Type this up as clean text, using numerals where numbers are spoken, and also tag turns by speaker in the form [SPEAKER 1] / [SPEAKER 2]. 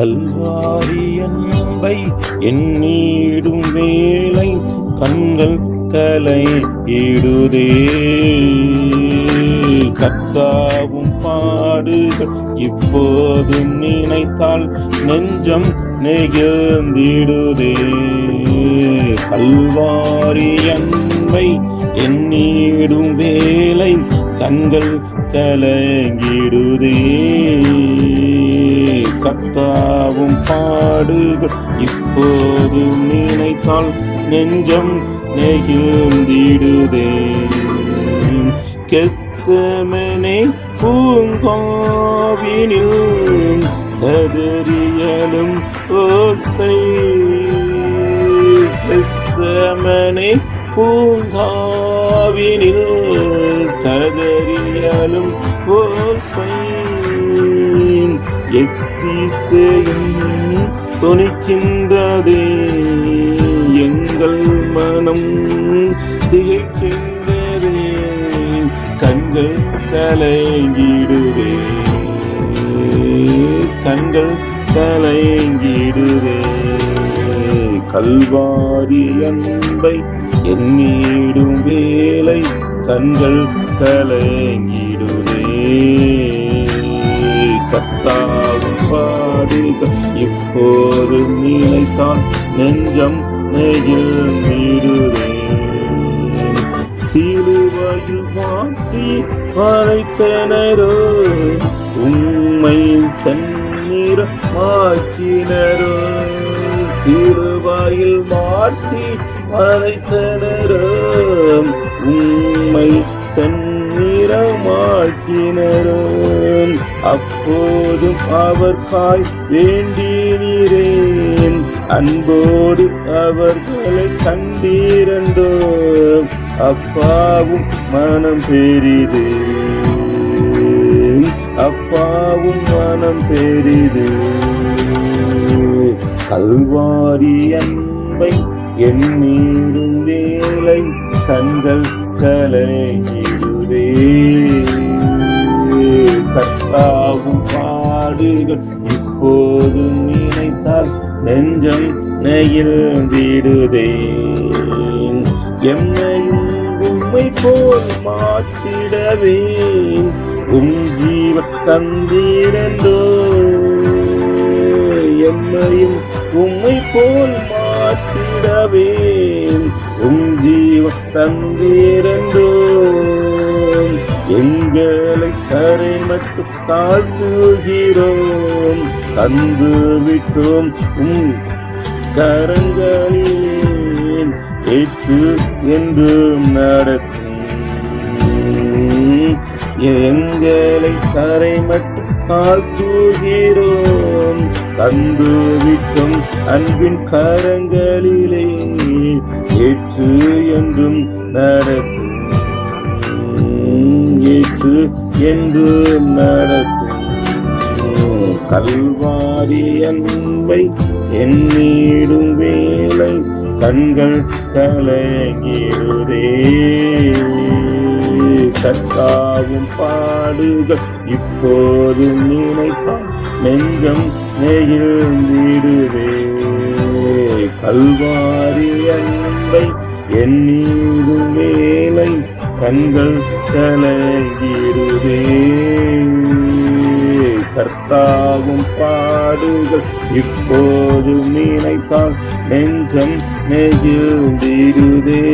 [SPEAKER 1] கல்வாரி அன்பை எண்ணீடும் வேளை கண்கள் கலங்கிடுதே. கர்த்தாவும் பாடுகள் இப்போது நினைத்தால் நெஞ்சம் நெகிழ்ந்திடுதே. கல்வாரி அன்பை எண்ணீடும் வேளை கண்கள் கலங்கிடுதே. கர்த்தாவும் பாடுகள் இப்போது நினைத்தால் நெஞ்சம் நெகிழ்ந்திடுதே. கெத்செமனே பூங்காவினில் கதறியலும் ஓசை. கெத்செமனே பூங்காவினில் கதறியலும் ஓசை. எத்திசையும் தொனிக்கின்றதே, எங்கள் மனம் திகைக்கின்றதே. கண்கள் கலங்கிடுதே, கண்கள் கலங்கிடுதே. கல்வாரி அன்பை எண்ணீடும் வேளை கண்கள் கலங்கிடுதே. கர்த்தாவும் பாடுகள் இப்போது நினைத்தால் நெஞ்சம் நெகிழ்ந்திடுதே. சிலுவையில் மாட்டி மறைத்தனரோ, உம்மை செந்நிறமாக்கினரோ. சிலுவையில் மாட்டி மறைத்தனரோ, உம்மை செந்நிறமாக்கினரோ. அப்போதும் அவர்காய் வேண்டினீரேன், அன்போடு அவர்களை கண்டீரண்டோ. அப்பாவும் மனம் பெரிது, அப்பாவும் மனம் பெரிது. கல்வாரி அன்பை எண்ணீடும் வேளை கண்கள் கலங்கிடுதே. கர்த்தாவும் பாடுகள் இப்போது நினைத்தால் நெஞ்சம் நெகிழ்ந்திடுதே. எம்மையும் உம்மை போல் மாற்றிடவே ஜீவ தந்தீரண்டோ. எம்மையும் உம்மை போல் மாற்றிடவே ஜீவ தந்தீரண்டோ. எங்களை கரை மட்டும் தாழ்த்துகிறோம், தந்து விட்டோம் கரங்களிலே. ஏற்று என்று நடத்தும் எங்களை கரை மட்டும் தாழ்த்துகிறோம், தந்து விட்டோம் அன்பின் கரங்களிலே. ஏற்று என்றும் நடத்தும், ஏற்று என்று நடத்தும். கல்வாரி அன்பை எண்ணீடும் வேளை கண்கள் கலங்கிடுதே. கர்த்தாவும் பாடுகள் இப்போது நினைத்தால் நெஞ்சம் நெகிழ்ந்திடுதே. கல்வாரி அன்பை எண்ணீடும் வேளை கண்கள் கலங்கிடுதே. கர்த்தாவும் பாடுகள் இப்போது நினைத்தால் நெஞ்சம் நெகிழ்ந்திடுதே.